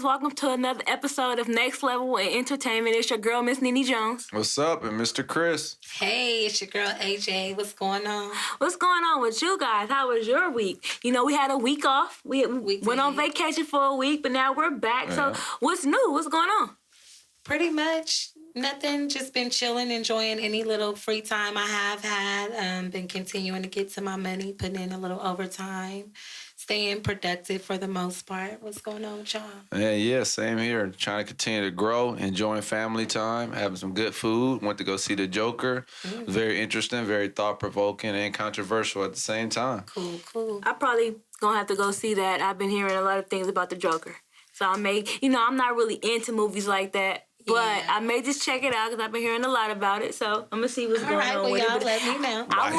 Welcome to another episode of Next Level in Entertainment. It's your girl, Miss Nene Jones. What's up? And Mr. Chris. Hey, it's your girl, AJ. What's going on? What's going on with you guys? How was your week? You know, we had a week off. We went on vacation for a week, but now we're back. Yeah. So what's new? What's going on? Pretty much nothing. Just been chilling, enjoying any little free time I have had. Been continuing to get to my money, putting in a little overtime. Staying productive for the most part. What's going on with y'all? Yeah, same here. Trying to continue to grow, enjoying family time, having some good food. Went to go see The Joker. Very interesting, very thought-provoking, and controversial at the same time. Cool. I probably gonna have to go see that. I've been hearing a lot of things about The Joker. So I'm not really into movies like that. But I may just check it out because I've been hearing a lot about it. So I'm gonna see what's going on with y'all it. Let me know. I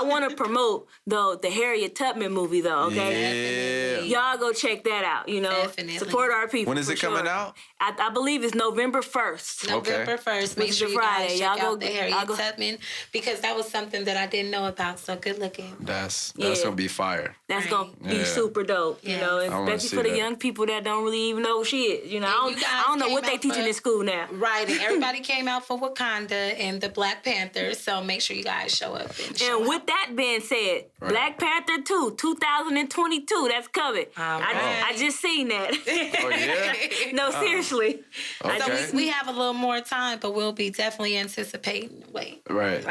want to promote the Harriet Tubman movie though. Okay, y'all go check that out. You know, definitely support our people. When is it coming out? I believe it's November 1st. November 1st. Make sure you guys check out the Harriet Tubman because that was something that I didn't know about. So good looking. That's gonna be fire. That's gonna be super dope. You know, especially for the young people that don't really even know who she is. You know, I don't know what they teaching in school now. Right, and everybody came out for Wakanda and the Black Panther, so make sure you guys show up. And with that being said, Black Panther 2, 2022, that's coming. I just seen that. Oh, yeah? No, seriously. Okay. So we have a little more time, but we'll be definitely anticipating. Right,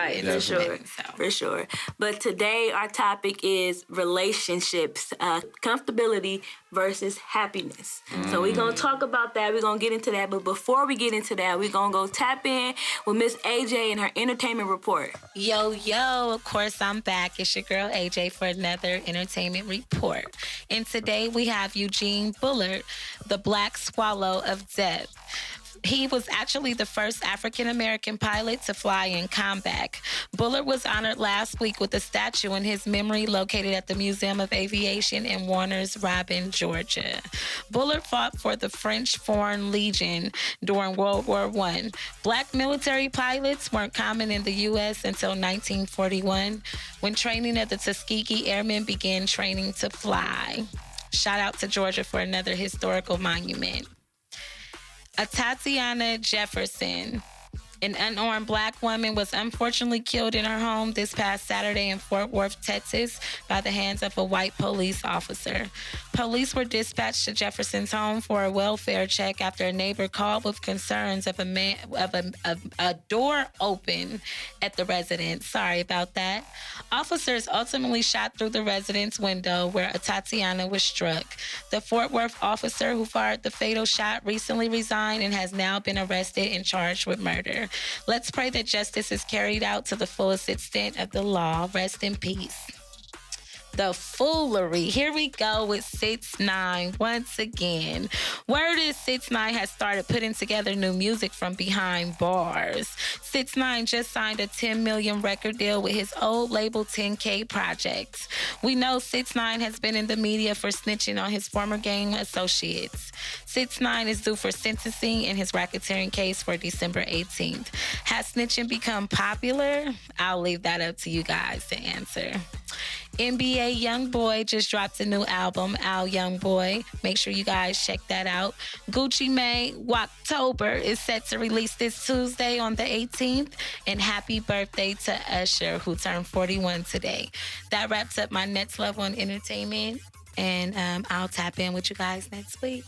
for sure. But today our topic is relationships, comfortability versus happiness. So we're going to talk about that. We're going to get into that. But before we get into that, we're going to go tap in with Miss AJ and her entertainment report. Yo, of course I'm back. It's your girl AJ for another entertainment report. And today we have Eugene Bullard, the Black Swallow of Death. He was actually the first African-American pilot to fly in combat. Bullard was honored last week with a statue in his memory located at the Museum of Aviation in Warner's Robin, Georgia. Bullard fought for the French Foreign Legion during World War I. Black military pilots weren't common in the U.S. until 1941, when training at the Tuskegee Airmen began training to fly. Shout out to Georgia for another historical monument. Tatiana Jefferson, an unarmed Black woman, was unfortunately killed in her home this past Saturday in Fort Worth, Texas, by the hands of a white police officer. Police were dispatched to Jefferson's home for a welfare check after a neighbor called with concerns of a door open at the residence. Sorry about that. Officers ultimately shot through the residence window where Tatiana was struck. The Fort Worth officer who fired the fatal shot recently resigned and has now been arrested and charged with murder. Let's pray that justice is carried out to the fullest extent of the law. Rest in peace. The foolery. Here we go with 6ix9ine once again. Word is 6ix9ine has started putting together new music from behind bars. 6ix9ine just signed a $10 million record deal with his old label 10K Projects. We know 6ix9ine has been in the media for snitching on his former gang associates. 6ix9ine is due for sentencing in his racketeering case for December 18th. Has snitching become popular? I'll leave that up to you guys to answer. NBA YoungBoy just dropped a new album, Al YoungBoy. Make sure you guys check that out. Gucci Mane, Walktober is set to release this Tuesday on the 18th. And happy birthday to Usher, who turned 41 today. That wraps up my next level in entertainment. And I'll tap in with you guys next week.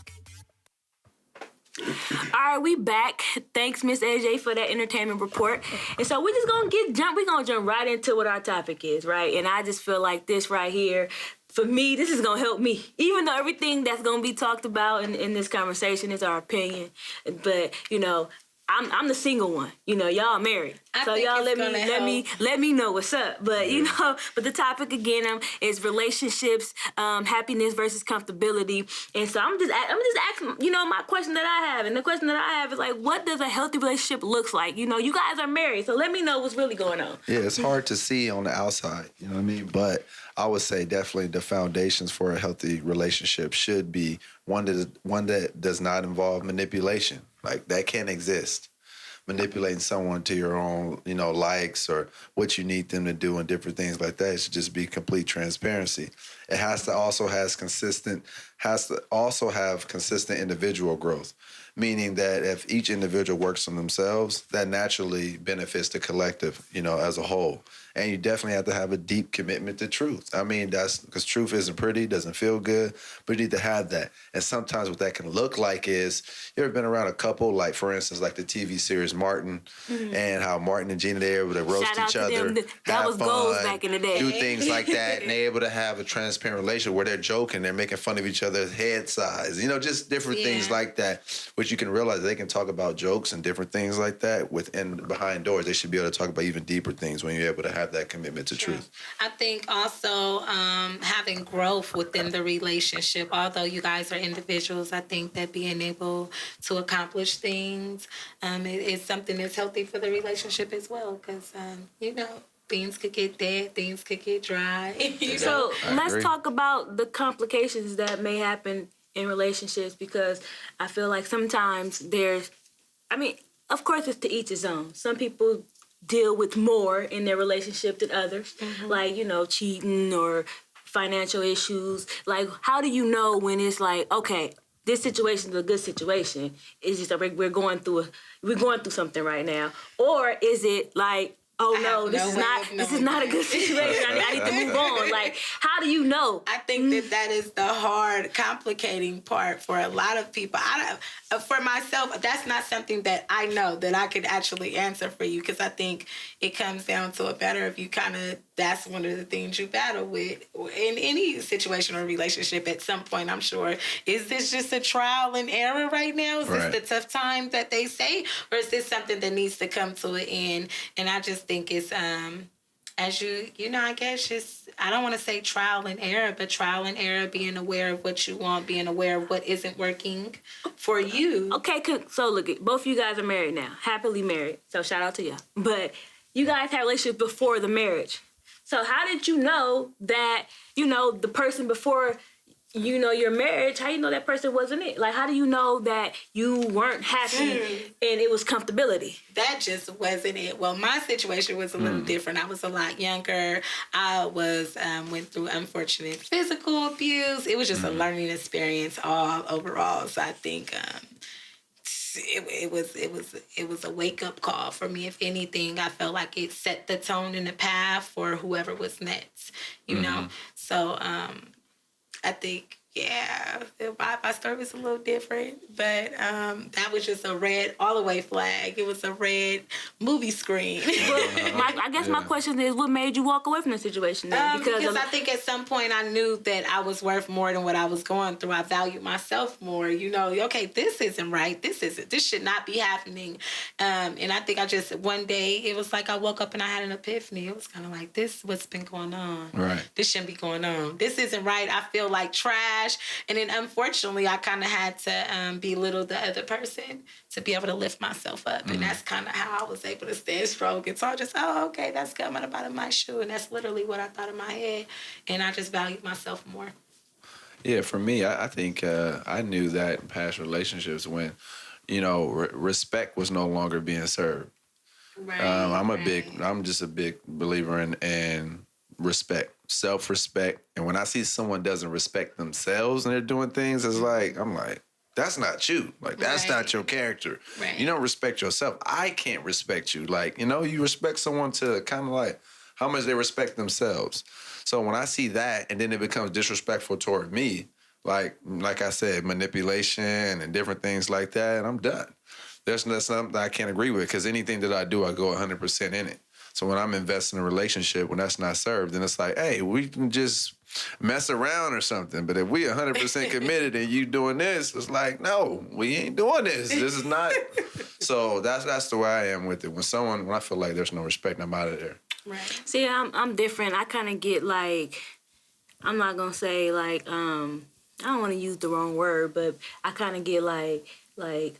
All right, we back. Thanks, Miss AJ, for that entertainment report. And so we're just gonna jump right into what our topic is, right? And I just feel like this right here, for me, this is gonna help me. Even though everything that's gonna be talked about in this conversation is our opinion, but you know, I'm the single one. You know, y'all married. So y'all let me know what's up. But you know, but the topic again is relationships, happiness versus comfortability. And so I'm just asking, you know, my question that I have, and the question that I have is like, what does a healthy relationship looks like? You know, you guys are married, so let me know what's really going on. Yeah, it's hard to see on the outside, you know what I mean? But I would say definitely the foundations for a healthy relationship should be one that does not involve manipulation. Like, that can't exist. manipulating someone to your own, likes or what you need them to do and different things like that. It should just be complete transparency. It has to also have consistent individual growth, meaning that if each individual works on themselves, that naturally benefits the collective, as a whole. And you definitely have to have a deep commitment to truth. I mean, that's because truth isn't pretty, doesn't feel good, but you need to have that. And sometimes what that can look like is, you ever been around a couple, like for instance, like the TV series Martin, and how Martin and Gina, they're able to roast Shout out each to other, them. That was goals back in the day. do things like that, and they're able to have a transparent relationship where they're joking, they're making fun of each other's head size, just different things like that, which you can realize they can talk about jokes and different things like that behind doors. They should be able to talk about even deeper things when you're able to have that commitment to truth. I think also having growth within the relationship, although you guys are individuals, I think that being able to accomplish things is something that's healthy for the relationship as well, because, things could get dead, things could get dry. So let's talk about the complications that may happen in relationships, because I feel like sometimes of course it's to each his own. Some people deal with more in their relationship than others, like, cheating or financial issues. Like, how do you know when it's like, okay, this situation is a good situation? Is it that we're going through something right now? Or is it like, oh no, this is not a good situation. I need to move on. Like, how do you know? I think that is the hard, complicating part for a lot of people. For myself, that's not something that I know that I could actually answer for you, because I think it comes down to a matter of you that's one of the things you battle with in any situation or relationship at some point, I'm sure. Is this just a trial and error right now? Is this the tough time that they say? Or is this something that needs to come to an end? And I just think it's, as I guess just, I don't want to say trial and error, but trial and error, being aware of what you want, being aware of what isn't working for you. Okay, so look, both of you guys are married now, happily married. So shout out to you. But you guys had a relationship before the marriage. So how did you know that, the person before, your marriage, how you know that person wasn't it? Like, how do you know that you weren't happy and it was comfortability? That just wasn't it. Well, my situation was a little different. I was a lot younger. I went through unfortunate physical abuse. It was just a learning experience overall. So I think it was a wake-up call for me. If anything, I felt like it set the tone and the path for whoever was next, you know? So I think, my story was a little different, but that was just a red all-the-way flag. It was a red movie screen. I guess my question is, what made you walk away from the situation then? Because I think at some point I knew that I was worth more than what I was going through. I valued myself more. Okay, this isn't right. This should not be happening. And I think one day, it was like I woke up and I had an epiphany. It was kind of like, this what's been going on. Right. This shouldn't be going on. This isn't right. I feel like trash. And then unfortunately, I kind of had to belittle the other person to be able to lift myself up. And that's kind of how I was able to stand strong. And so I just, okay, that's coming up out of my shoe. And that's literally what I thought in my head. And I just valued myself more. Yeah, for me, I think I knew that in past relationships when, respect was no longer being served. Right. I'm just a big believer in respect, self-respect. And when I see someone doesn't respect themselves and they're doing things, I'm like, that's not you. Like, that's not your character. Right. You don't respect yourself. I can't respect you. Like, you respect someone to kind of like how much they respect themselves. So when I see that and then it becomes disrespectful toward me, like I said, manipulation and different things like that, I'm done. There's something that I can't agree with, because anything that I do, I go 100% in it. So when I'm investing in a relationship, when that's not served, then it's like, hey, we can just mess around or something. But if we 100% committed and you doing this, it's like, no, we ain't doing this. This is not. So that's the way I am with it. When I feel like there's no respect, I'm out of there. Right. See, I'm different. I kind of get like, I'm not gonna say like, I don't want to use the wrong word, but I kind of get like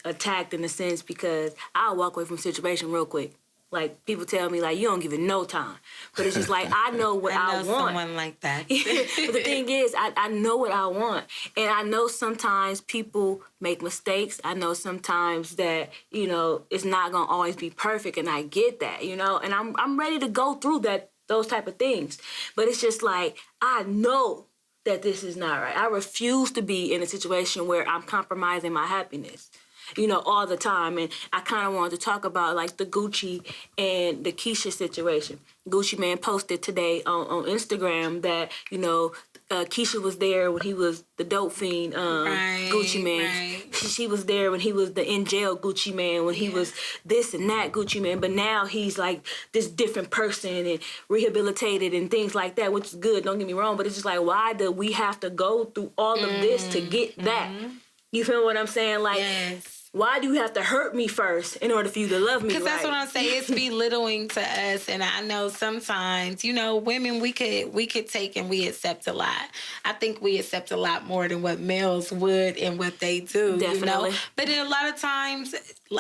attacked in a sense, because I'll walk away from a situation real quick. Like, people tell me, like, you don't give it no time. But it's just like, I know what I want. Someone like that. But the thing is, I know what I want. And I know sometimes people make mistakes. I know sometimes that, you know, it's not going to always be perfect. And I get that, you know. And I'm ready to go through those type of things. But it's just like, I know that this is not right. I refuse to be in a situation where I'm compromising my happiness, you know, all the time. And I kind of wanted to talk about, like, the Gucci and the Keisha situation. Gucci Man posted today on Instagram that, you know, Keisha was there when he was the dope fiend Gucci Man. Right. She was there when he was the in jail Gucci Man, when he was this and that Gucci Man. But now he's like this different person and rehabilitated and things like that, which is good. Don't get me wrong. But it's just like, why do we have to go through all of this to get that? You feel what I'm saying? Like, Yes. why do you have to hurt me first in order for you to love me? Because that's right? what I'm saying. It's belittling to us, and I know sometimes, you know, women, we could take and we accept a lot. I think we accept a lot more than what males would and what they do. Definitely. You know? But then a lot of times,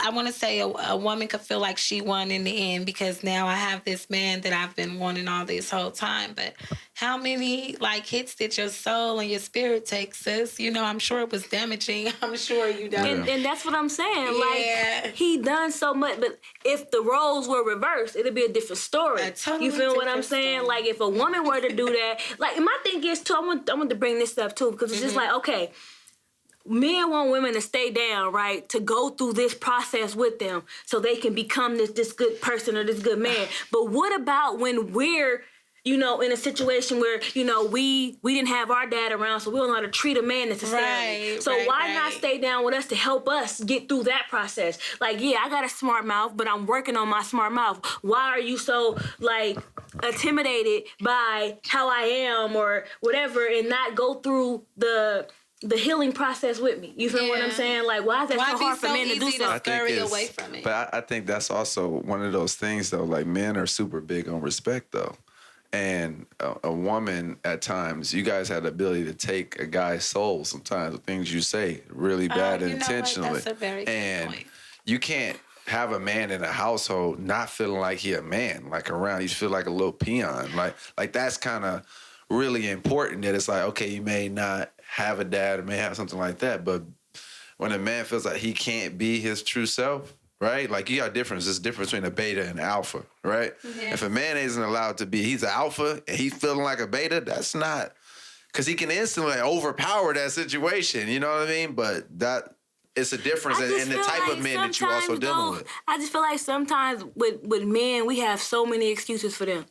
I want to say a woman could feel like she won in the end because now I have this man that I've been wanting all this whole time. But how many like hits did your soul and your spirit take, sis? You know, I'm sure it was damaging. I'm sure you know. And that's what I'm saying. Yeah. Like, he done so much, but if the roles were reversed, it'd be a different story. A totally you feel what I'm different saying? story. Like, if a woman were to do that, like, my thing is too, I want to bring this up too, because it's just like, okay, men want women to stay down, right? To go through this process with them so they can become this good person or this good man. But what about when we're, you know, in a situation where, you know, we didn't have our dad around, so we don't know how to treat a man necessarily. Right, so right, why not right. stay down with us to help us get through that process? Like, yeah, I got a smart mouth, but I'm working on my smart mouth. Why are you so, like, intimidated by how I am or whatever and not go through the healing process with me? You feel what I'm Yeah. saying? Like, why is that Why so be hard for so men to do easy to something? scurry away from it? But I think that's also one of those things, though. Like, men are super big on respect, though. And a woman, at times, you guys have the ability to take a guy's soul sometimes with things you say really bad you know what? intentionally. That's a very good and point. you can't have a man in a household not feeling like he a man, like around, you feel like a little peon. Like that's kind of really important, that it's like, okay, you may not have a dad or may have something like that, but when a man feels like he can't be his true self, right? Like, you got difference. There's a difference between a beta and an alpha, right? Yeah. If a man isn't allowed to be, he's an alpha and he's feeling like a beta, that's not, because he can instantly overpower that situation, you know what I mean? But that, it's a difference I just in the feel type like of men that you're also sometimes, dealing though, with. I just feel like sometimes with men, we have so many excuses for them.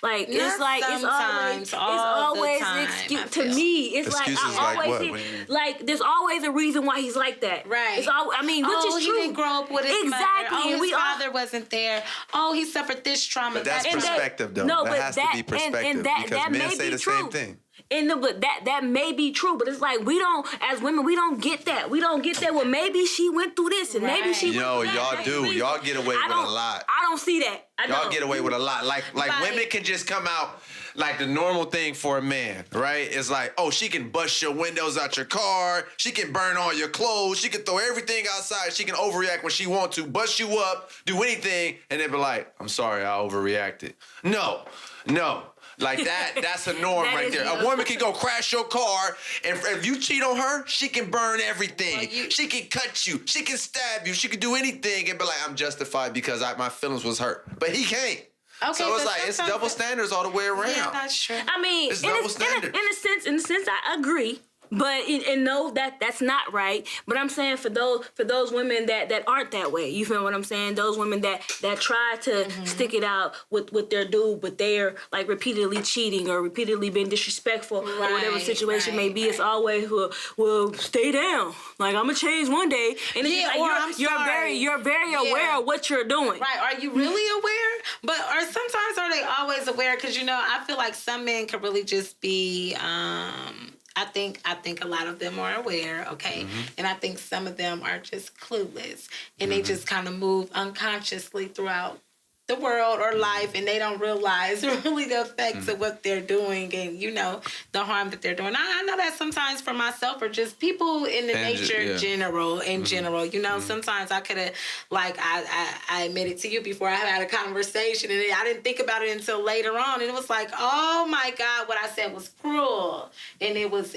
Like, Not it's like sometimes, it's all always the time, an excuse. I To feel. me, it's Excuses like I like always what? see, What do you mean? like, there's always a reason why he's like that. Right. It's all, I mean, which is he true. didn't grow up with his mother. Exactly. Oh, And his we all- father wasn't there. Oh, he suffered this trauma. But that's that trauma. perspective, though. No, that but has that- to be perspective, and that because men may say be the true. same thing. But that may be true, but it's like we don't, as women, we don't get that. We don't get that. Well, maybe she went through this, and maybe she Right. went Yo, through that. y'all That's do. the reason. Y'all get away with a lot. I don't see that. I Y'all don't. get away with a lot. Like women can just come out like the normal thing for a man, right? It's like, oh, she can bust your windows out your car. She can burn all your clothes. She can throw everything outside. She can overreact when she wants to, bust you up, do anything, and then be like, I'm sorry, I overreacted. No. Like that's a norm That right is there. no. A woman can go crash your car, and if you cheat on her, she can burn everything. Well, She can cut you. She can stab you. She can do anything and be like, I'm justified because my feelings was hurt. But he can't. Okay, So it's but like, it's sometimes- double standards all the way around. Yeah, that's true. I mean, It's in double a standards. in a sense, I agree. But and no, that's not right. But I'm saying for those women that aren't that way, you feel what I'm saying? Those women that try to stick it out with their dude, but they're like repeatedly cheating or repeatedly being disrespectful or whatever Right, situation may right, be. It's always well, stay down. Like, I'm gonna change one day, and it's Yeah, just or like I'm you're sorry. very Yeah. aware of what you're doing. Right. Are you really aware? But or sometimes are they always aware? Because, you know, I feel like some men could really just be I think a lot of them are aware, okay? And I think some of them are just clueless. And they just kind of move unconsciously throughout the world or life, and they don't realize really the effects of what they're doing and, you know, the harm that they're doing. I know that sometimes for myself or just people in the nature in general, you know, sometimes I could have, like, I admitted to you before I had a conversation, and I didn't think about it until later on, and it was like, oh my God, what I said was cruel, and it was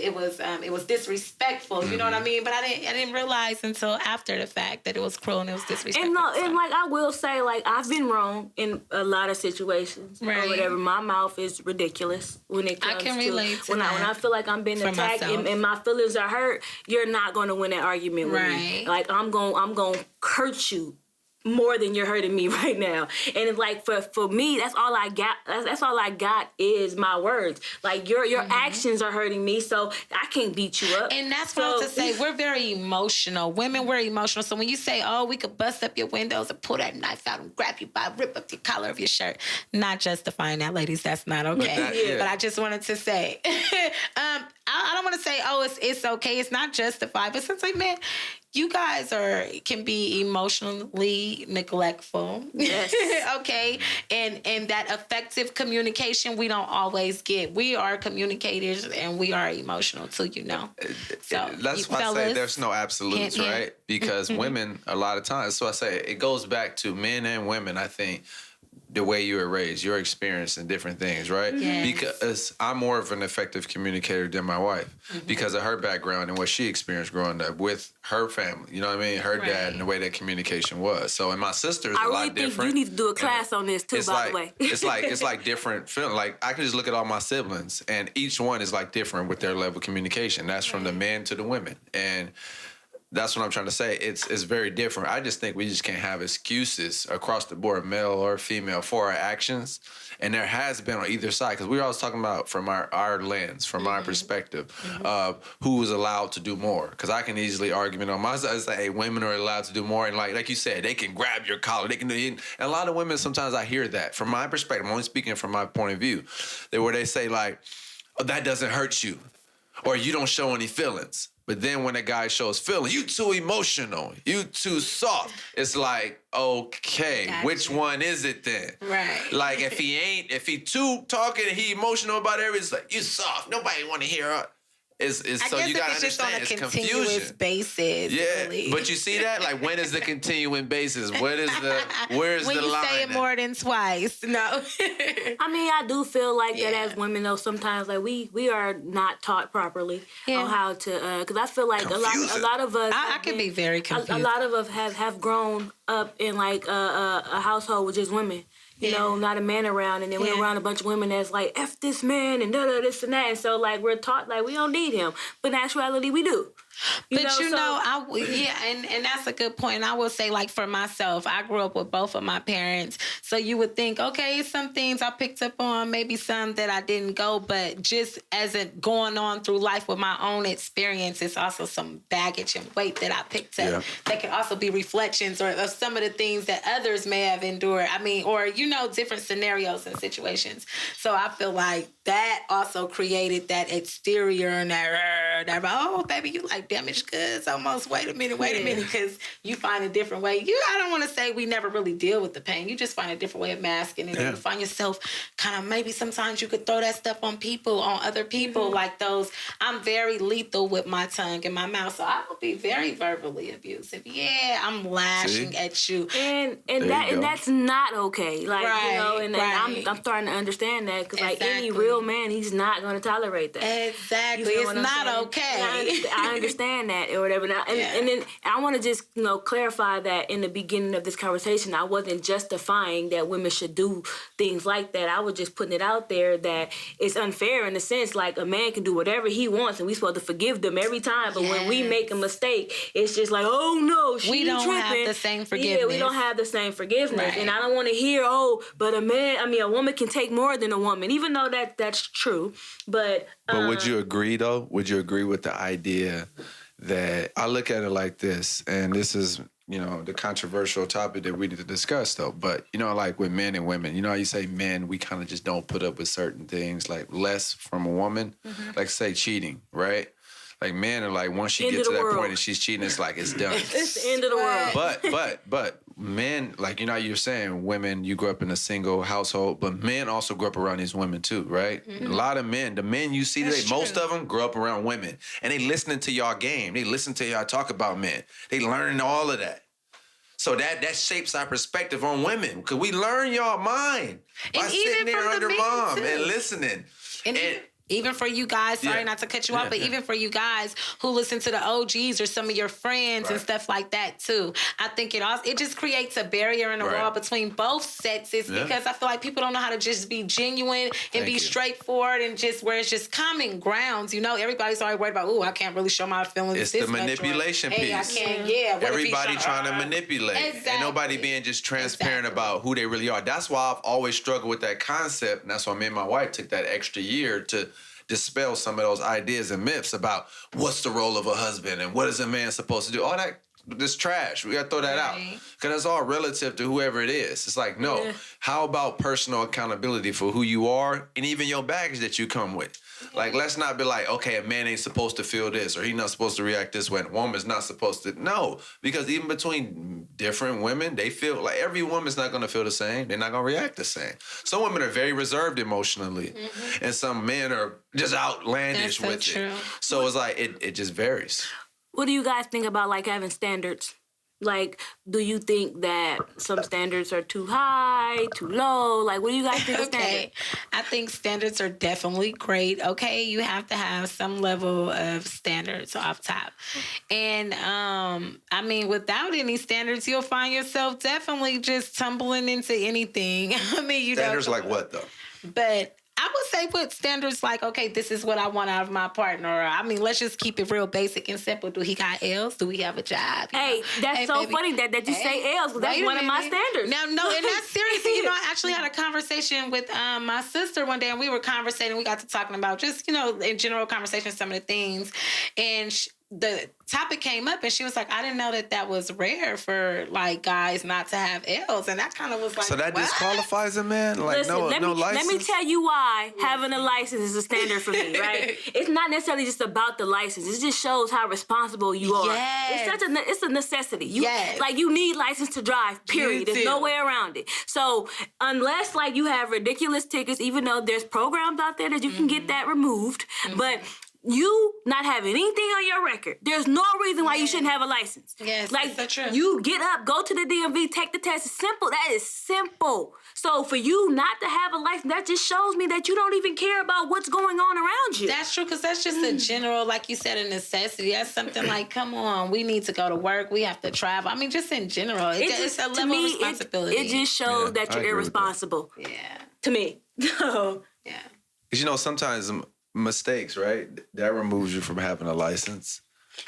disrespectful, you know what I mean? But I didn't realize until after the fact that it was cruel and it was disrespectful. And like I will say, like, I've been wrong in a lot of situations or whatever. My mouth is ridiculous when it comes to when I feel like I'm being attacked and my feelings are hurt. You're not going to win that argument with me. Like, I'm going hurt you more than you're hurting me right now. And it's like, for me, that's all I got. That's all I got is my words. Like, your actions are hurting me, so I can't beat you up. And that's what I was to say. We're very emotional. Women, we're emotional. So when you say, oh, we could bust up your windows and pull that knife out and grab you by, rip up the collar of your shirt. Not justifying that, ladies. That's not okay. But I just wanted to say, I don't want to say, oh, it's okay. It's not justified. But it's like, man, you guys can be emotionally neglectful. Yes. Okay. And that effective communication we don't always get. We are communicators and we are emotional too, you know. So that's why I say there's no absolutes, right? Because women, a lot of times, so I say it goes back to men and women, I think. The way you were raised, your experience and different things, right? Yes. Because I'm more of an effective communicator than my wife because of her background and what she experienced growing up with her family. You know what I mean? Her dad and the way that communication was. So, and my sister's a lot different. I really think you need to do a class on this too, by the way. It's like different feeling. Like, I can just look at all my siblings and each one is like different with their level of communication. That's from the men to the women. And that's what I'm trying to say. It's very different. I just think we just can't have excuses across the board, male or female, for our actions. And there has been on either side, because we're always talking about from our lens, from our perspective, of who is allowed to do more. Because I can easily argue on my side, say, hey, women are allowed to do more. And like you said, they can grab your collar. They can do it. And a lot of women, sometimes I hear that. From my perspective, I'm only speaking from my point of view, where they say, like, oh, that doesn't hurt you. Or you don't show any feelings. But then when a guy shows feelings, you too emotional, you too soft. It's like, okay, which one is it then? Right. Like, if he too talking and he emotional about everything, it's like, you soft. Nobody want to hear her. So you gotta understand, it's confusion. Basis. Yeah, really. But you see that? Like, when is the continuing basis? Where's the line? When you say it more than twice, no. I mean, I do feel like that as women, though. Sometimes, like, we are not taught properly on how to. Because I feel like a lot of us. I can be very confused. A lot of us have grown up in like a household with just women. You know, not a man around, and then we're around a bunch of women that's like, F this man, and this and that. And so, like, we're taught, like, we don't need him. But in actuality, we do. And that's a good point. And I will say, like, for myself, I grew up with both of my parents. So you would think, okay, some things I picked up on, maybe some that I didn't go, but just as it going on through life with my own experience, it's also some baggage and weight that I picked up that can also be reflections or of some of the things that others may have endured. I mean, or, you know, different scenarios and situations. So I feel like that also created that exterior and that oh, baby, you like damaged goods almost. Wait a minute, because you find a different way. I don't want to say we never really deal with the pain. You just find a different way of masking it. And you find yourself kind of, maybe sometimes you could throw that stuff on other people, like those. I'm very lethal with my tongue and my mouth, so I will be very verbally abusive. Yeah, I'm lashing at you. And that's not okay. Like, you know, and I'm starting to understand that, because like any real man, he's not going to tolerate that. Exactly. It's not okay. I understand that or whatever. Now, and then I want to just, you know, clarify that in the beginning of this conversation, I wasn't justifying that women should do things like that. I was just putting it out there that it's unfair in the sense, like, a man can do whatever he wants and we're supposed to forgive them every time. But when we make a mistake, it's just like, oh no, we don't have the same forgiveness. Yeah, we don't have the same forgiveness. Right. And I don't want to hear, but a woman can take more than a woman, even though that's true. But would you agree, though? Would you agree with the idea that, I look at it like this, and this is, you know, the controversial topic that we need to discuss, though. But, you know, like with men and women, you know how you say men, we kind of just don't put up with certain things, like less from a woman, like say cheating, right? Like, men are like, once she gets to that point and she's cheating, it's like, it's done. It's the end of the world. But men, like, you know, you're saying women, you grew up in a single household, but men also grew up around these women too, right? A lot of men, the men you see today, most of them grew up around women, and they listening to y'all game. They listen to y'all talk about men. They learning all of that. So that shapes our perspective on women, because we learn y'all mind by sitting there under mom and listening. And even for you guys, sorry not to cut you off, but even for you guys who listen to the OGs or some of your friends and stuff like that too, I think it just creates a barrier and a wall between both sexes, because I feel like people don't know how to just be genuine and be straightforward, and just where it's just common grounds. You know, everybody's already worried about, I can't really show my feelings. It's this the manipulation much, or, piece. I can't, everybody trying to manipulate. Exactly. And nobody being just transparent about who they really are. That's why I've always struggled with that concept, and that's why me and my wife took that extra year to dispel some of those ideas and myths about what's the role of a husband and what is a man supposed to do. All that, this trash. We got to throw that out, because it's all relative to whoever it is. It's like, no, how about personal accountability for who you are and even your baggage that you come with? Like, let's not be like, okay, a man ain't supposed to feel this, or he's not supposed to react this way, and a woman's not supposed to. No, because even between different women, they feel like every woman's not going to feel the same. They're not going to react the same. Some women are very reserved emotionally, and some men are just outlandish with it. So it's like, it just varies. What do you guys think about, like, having standards? Like, do you think that some standards are too high, too low? Like, what do you guys think of standards? I think standards are definitely great. Okay, you have to have some level of standards off top. And, I mean, without any standards, you'll find yourself definitely just tumbling into anything. I mean, you standards like what, though? But I would say put standards like, okay, this is what I want out of my partner. Or, I mean, let's just keep it real basic and simple. Do he got L's? Do we have a job? Hey, that's so baby. Funny that you say L's, because that's one of my standards. Now, no, and that's serious. You know, I actually had a conversation with my sister one day, and we were conversating. We got to talking about just, you know, in general conversation, some of the things. And the topic came up, and she was like, I didn't know that was rare for, like, guys not to have L's. And that kind of was like, so that disqualifies a man? Like, listen, no license? Let me tell you why having a license is a standard for me, right? It's not necessarily just about the license. It just shows how responsible you are. Yes. It's a necessity. Like, you need license to drive, period. There's no way around it. So unless, like, you have ridiculous tickets, even though there's programs out there that you can get that removed, but you not having anything on your record, there's no reason why you shouldn't have a license. Yes, like, that's so true. You get up, go to the DMV, take the test. It's simple. That is simple. So for you not to have a license, that just shows me that you don't even care about what's going on around you. That's true, because that's just a general, like you said, a necessity. That's something like, come on, we need to go to work. We have to travel. I mean, just in general. It's a level of responsibility. It just shows that you're irresponsible. Yeah. To me. Yeah. Because, you know, sometimes mistakes, right? That removes you from having a license.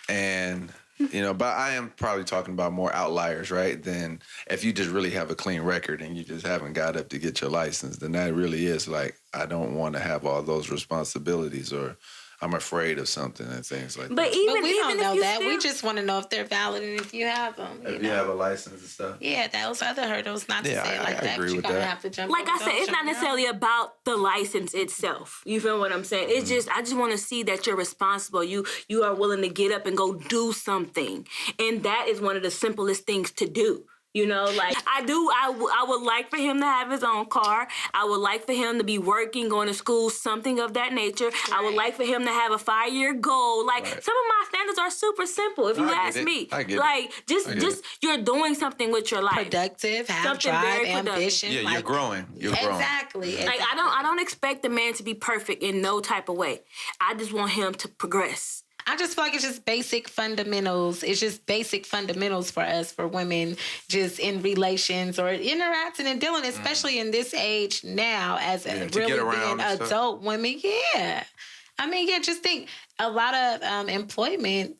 And, you know, but I am probably talking about more outliers, right? Than if you just really have a clean record and you just haven't got up to get your license, then that really is like, I don't want to have all those responsibilities, or I'm afraid of something and things like that. But we don't know that. We just want to know if they're valid and if you have them. If you have a license and stuff. Yeah, those other hurdles, not to say it like that. Agree You're with going to that. have to jump like over I said, it's not necessarily about the license itself. You feel what I'm saying? It's just, I just want to see that you're responsible. You are willing to get up and go do something. And that is one of the simplest things to do. You know, like, I would like for him to have his own car. I would like for him to be working, going to school, something of that nature. Right. I would like for him to have a 5-year goal. Like, some of my standards are super simple, if you ask me. I get like, just you're doing something with your life. Productive, have drive, ambition. Yeah, like, you're growing. Exactly. Like, I don't expect the man to be perfect in no type of way. I just want him to progress. I just feel like it's just basic fundamentals. It's just basic fundamentals for us, for women, just in relations or interacting and dealing, especially in this age now as really being adult women. Yeah. I mean, just think a lot of employment,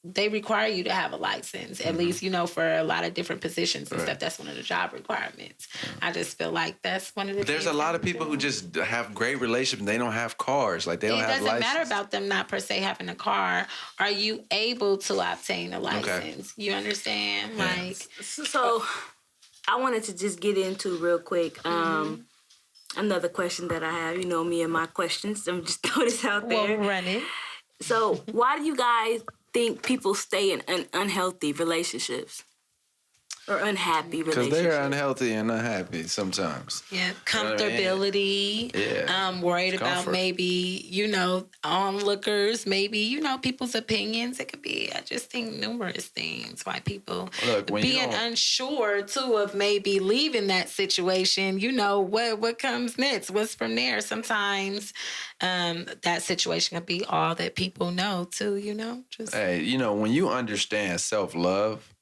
they require you to have a license, at least, you know, for a lot of different positions and stuff. That's one of the job requirements. I just feel like that's one of the But there's a lot of people who just have great relationships. They don't have cars. Like, they don't have license. It doesn't matter about them not per se having a car. Are you able to obtain a license? Okay. You understand? Yeah. Like, so I wanted to just get into real quick another question that I have. You know me and my questions. I'm just throw this out there. Well, run it. So why do you guys think people stay in unhealthy relationships? Or unhappy Because relationships. they're unhealthy and unhappy sometimes. Yeah, You know what I mean? comfortability. Yeah. Worried about Comfort. maybe, onlookers, maybe, people's opinions. It could be, I just think, numerous things why people Look, when you being don't- unsure, too, of maybe leaving that situation. What comes next? What's from there? Sometimes that situation can be all that people know, too, Just Hey, when you understand self-love,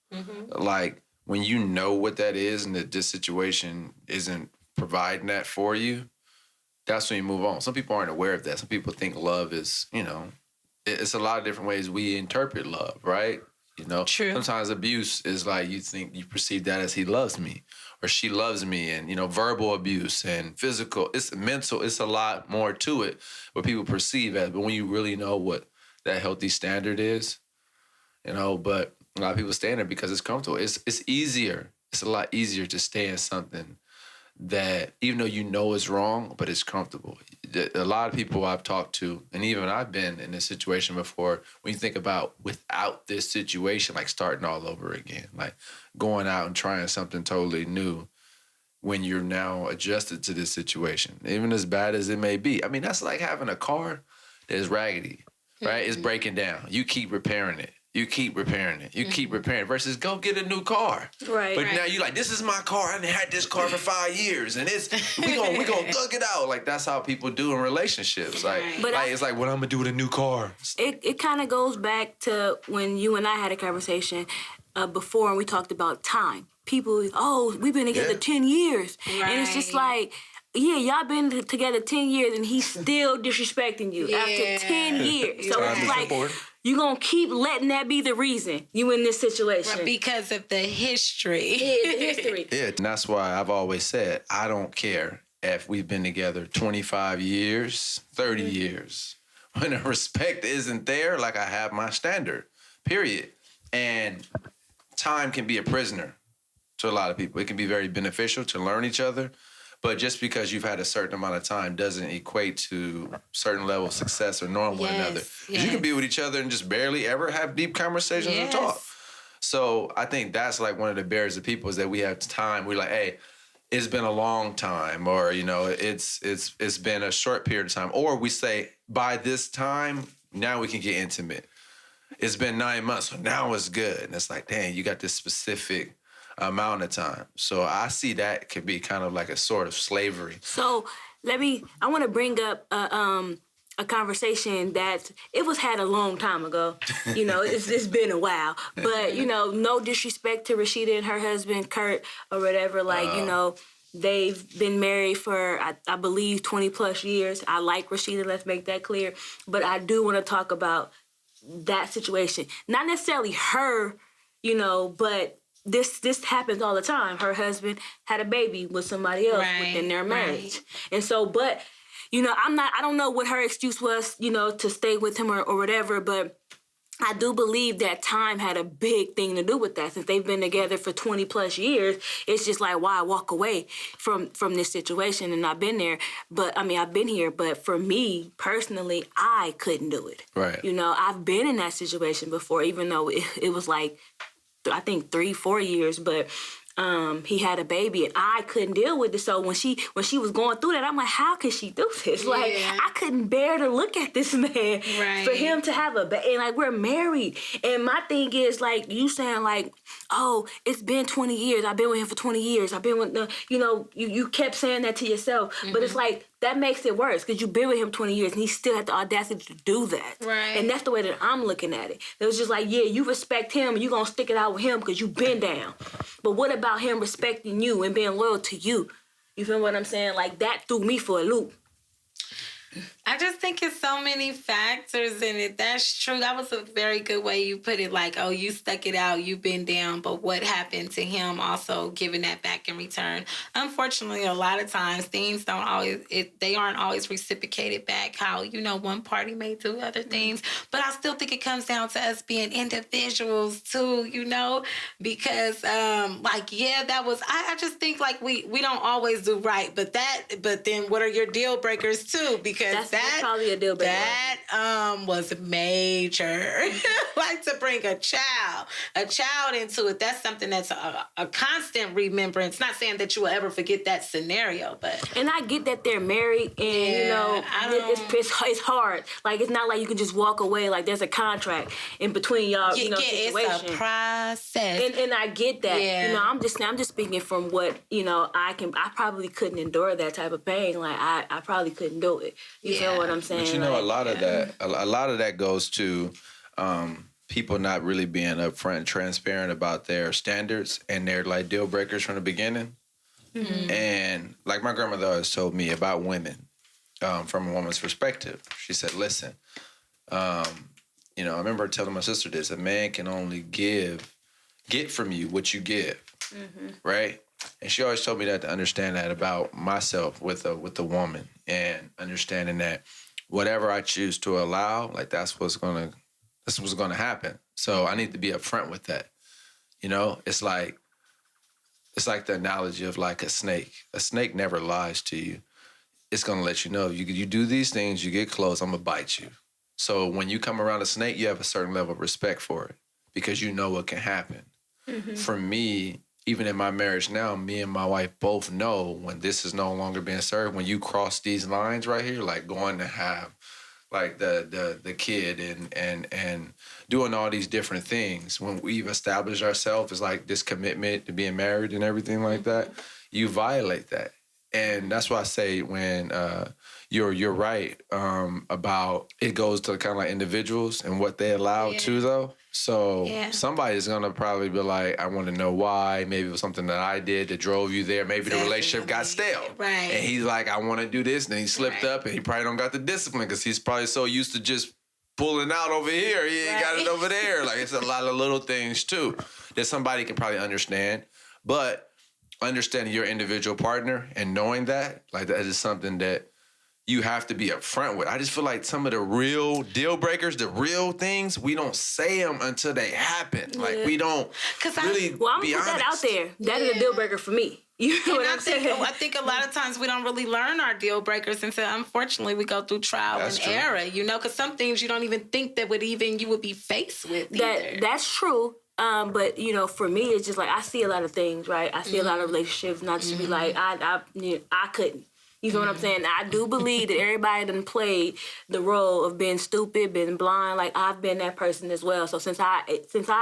like when you know what that is and that this situation isn't providing that for you, that's when you move on. Some people aren't aware of that. Some people think love is, it's a lot of different ways we interpret love, right? True. Sometimes abuse is like you perceive that as he loves me or she loves me, and verbal abuse and physical. It's mental. It's a lot more to it what people perceive as. But when you really know what that healthy standard is, but a lot of people stay in it because it's comfortable. It's easier. It's a lot easier to stay in something that even though is wrong, but it's comfortable. A lot of people I've talked to, and even I've been in this situation before, when you think about without this situation, like starting all over again, like going out and trying something totally new when you're now adjusted to this situation, even as bad as it may be. I mean, that's like having a car that is raggedy, right? It's breaking down. You keep repairing it. You keep repairing it. You keep repairing it versus go get a new car. Right. But now you like, this is my car. I had this car for 5 years, and we gonna thug it out. Like that's how people do in relationships. Like, But it's like what I'm gonna do with a new car. It kind of goes back to when you and I had a conversation before, and we talked about time. People, we've been together 10 years. Right. And it's just like, yeah, y'all been together 10 years, and he's still disrespecting you after 10 years. So Time it's is like, important. you going to keep letting that be the reason you in this situation. because of the history. Yeah, the history. Yeah, and that's why I've always said I don't care if we've been together 25 years, 30 years. When the respect isn't there, like I have my standard, period. And time can be a prisoner to a lot of people. It can be very beneficial to learn each other. But just because you've had a certain amount of time doesn't equate to certain level of success or knowing one another. 'Cause you can be with each other and just barely ever have deep conversations and talk. So I think that's like one of the barriers of people is that we have time. We're like, hey, it's been a long time, or it's been a short period of time, or we say by this time now we can get intimate. It's been 9 months, so now it's good, and it's like, dang, you got this specific amount of time. So I see that could be kind of like a sort of slavery. So I want to bring up a conversation that it was had a long time ago. It's been a while. But, no disrespect to Rashida and her husband, Kurt, or whatever. They've been married for, I believe, 20 plus years. I like Rashida, let's make that clear. But I do want to talk about that situation. Not necessarily her, but this happens all the time. Her husband had a baby with somebody else in their marriage. Right. And so, but, I don't know what her excuse was, to stay with him or whatever, but I do believe that time had a big thing to do with that. Since they've been together for 20 plus years, it's just like, why walk away from this situation? And I've been there, but I've been here, but for me personally, I couldn't do it. Right. I've been in that situation before, even though it was like, I think 3-4 years, but he had a baby and I couldn't deal with it. So when she was going through that, I'm like, how can she do this? Like, I couldn't bear to look at this man for him to have a baby. And like, we're married. And my thing is like, you saying like, oh, it's been 20 years. I've been with him for 20 years. I've been with you kept saying that to yourself. Mm-hmm. But it's like, that makes it worse because you've been with him 20 years and he still had the audacity to do that. Right. And that's the way that I'm looking at it. It was just like, yeah, you respect him and you're going to stick it out with him because you've been down. But what about him respecting you and being loyal to you? You feel what I'm saying? Like, that threw me for a loop. I just think it's so many factors in it. That's true. That was a very good way you put it. Like, oh, you stuck it out, you've been down, but what happened to him also giving that back in return? Unfortunately, a lot of times things they aren't always reciprocated back how, one party may do other things. But I still think it comes down to us being individuals too, because that was, I just think like we don't always do right. But then what are your deal breakers too? Because because that's probably a deal breaker. That was major. Like to bring a child into it. That's something that's a constant remembrance. Not saying that you will ever forget that scenario, but and I get that they're married, and it's hard. Like it's not like you can just walk away. Like there's a contract in between y'all. Situation. It's a process, and I get that. Yeah. I'm just speaking from what I probably couldn't endure that type of pain. Like I probably couldn't do it. You feel what I'm saying? But like, a lot of that goes to people not really being upfront and transparent about their standards and their like deal breakers from the beginning. Mm-hmm. And like my grandmother always told me about women from a woman's perspective. She said, listen, I remember telling my sister this, a man can only get from you what you give, right? And she always told me that to understand that about myself with a woman and understanding that whatever I choose to allow, like that's what's gonna happen. So I need to be upfront with that. It's like the analogy of like a snake. A snake never lies to you. It's gonna let you know you do these things, you get close, I'm gonna bite you. So when you come around a snake, you have a certain level of respect for it because you know what can happen. Mm-hmm. For me, even in my marriage now, me and my wife both know when this is no longer being served. When you cross these lines right here, like going to have like the kid and doing all these different things, when we've established ourselves as like this commitment to being married and everything like that, you violate that. And that's why I say when you're right about it goes to kind of like individuals and what they allow to though. So somebody's going to probably be like, I want to know why. Maybe it was something that I did that drove you there. Maybe the relationship got stale. Right. And he's like, I want to do this. And then he slipped up and he probably don't got the discipline because he's probably so used to just pulling out over here. He ain't got it over there. Like it's a lot of little things too that somebody can probably understand. But understanding your individual partner and knowing that, like that is something that you have to be upfront with. I just feel like some of the real deal breakers, the real things, we don't say them until they happen. Yeah. Like we don't really Well, I'm going to put that out there. That is a deal breaker for me. You know what I'm saying? I think a lot of times we don't really learn our deal breakers until, unfortunately, we go through trial and error, because some things you don't even think that you would be faced with either. That's true. But for me, it's just like I see a lot of things, right? I see a lot of relationships, not just be like I couldn't. You feel what I'm saying? I do believe that everybody done played the role of being stupid, being blind. Like I've been that person as well. So since I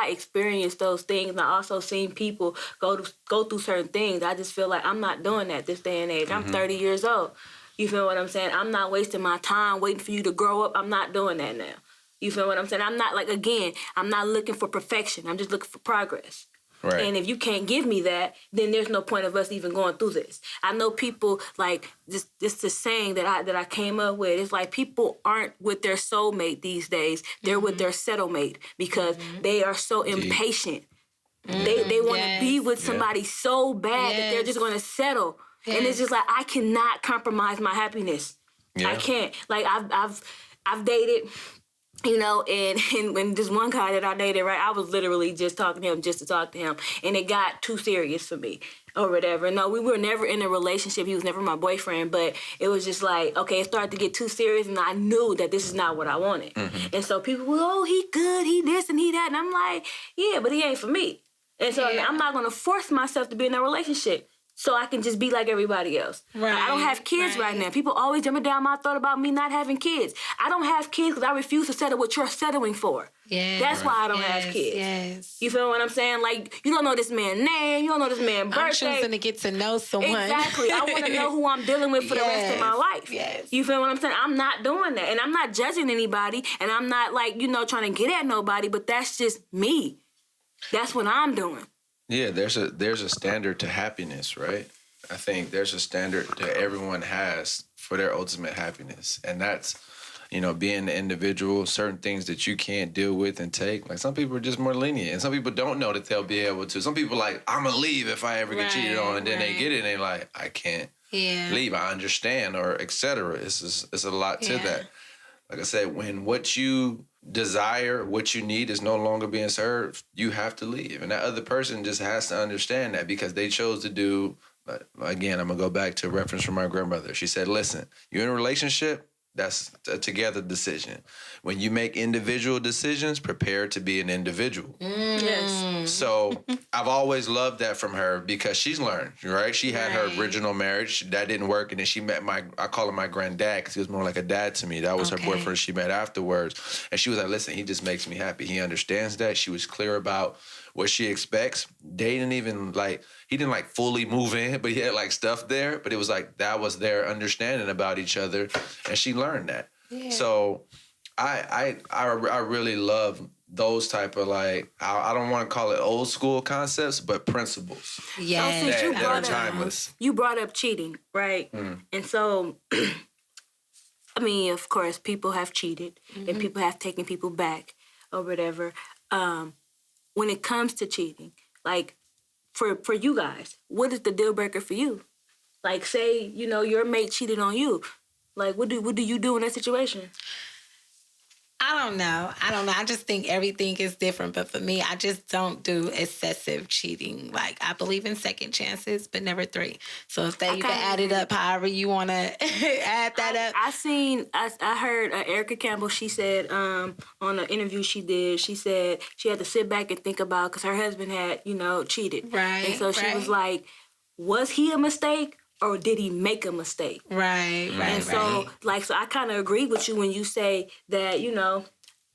experienced those things, and I also seen people go through certain things, I just feel like I'm not doing that this day and age. I'm 30 years old. You feel what I'm saying? I'm not wasting my time waiting for you to grow up. I'm not doing that now. You feel what I'm saying? I'm not I'm not looking for perfection. I'm just looking for progress. Right. And if you can't give me that, then there's no point of us even going through this. I know people like this the saying that I came up with. It's like people aren't with their soulmate these days. They're with their settlemate because they are so impatient. They want to be with somebody so bad that they're just going to settle. And it's just like I cannot compromise my happiness. I can't. Like I've dated. And when this one guy that I dated, right, I was literally just talking to him just to talk to him. And it got too serious for me or whatever. No, we were never in a relationship. He was never my boyfriend. But it was just like, okay, it started to get too serious. And I knew that this is not what I wanted. Mm-hmm. And so people were, he good, he this and he that. And I'm like, yeah, but he ain't for me. And so I'm not going to force myself to be in a relationship so I can just be like everybody else. Right. I don't have kids right now. People always jumping down my throat about me not having kids. I don't have kids because I refuse to settle what you're settling for. Yeah, that's why I don't have kids. Yes. You feel what I'm saying? Like, you don't know this man's name. You don't know this man's birthday. I'm choosing to get to know someone. Exactly. I want to know who I'm dealing with for the rest of my life. Yes. You feel what I'm saying? I'm not doing that. And I'm not judging anybody. And I'm not trying to get at nobody. But that's just me. That's what I'm doing. Yeah, there's a standard to happiness, right? I think there's a standard that everyone has for their ultimate happiness. And that's, being the individual, certain things that you can't deal with and take. Like some people are just more lenient and some people don't know that they'll be able to. Some people like, I'm going to leave if I ever get cheated on. And then they get it and they're like, I can't leave. I understand or et cetera. It's a lot to that. Like I said, when what you desire, what you need is no longer being served, you have to leave. And that other person just has to understand that because they chose to do, again, I'm going to go back to a reference from my grandmother. She said, listen, you're in a relationship, That's a together decision. When you make individual decisions, prepare to be an individual. Yes. So I've always loved that from her because she's learned, right? She had her original marriage. That didn't work. And then she met I call him my granddad because he was more like a dad to me. That was her boyfriend she met afterwards. And she was like, listen, he just makes me happy. He understands that. She was clear about what she expects. They didn't even he didn't fully move in, but he had stuff there. But it was that was their understanding about each other. And she learned that. Yeah. So I really love those type of I don't want to call it old school concepts, but principles. Yeah, so since that are timeless. You brought up cheating, right? And so, I mean, of course, people have cheated and people have taken people back or whatever. When it comes to cheating, for you guys, what is the deal breaker for you? Say your mate cheated on you. What do you do in that situation? I don't know. I just think everything is different. But for me, I just don't do excessive cheating. I believe in second chances, but never three. So if you can add it up however you want to add that up. I heard Erica Campbell, she said on an interview she did, she said she had to sit back and think about, because her husband had, cheated. Right. And so she was like, was he a mistake? Or did he make a mistake? Right. And so, so I kind of agree with you when you say that,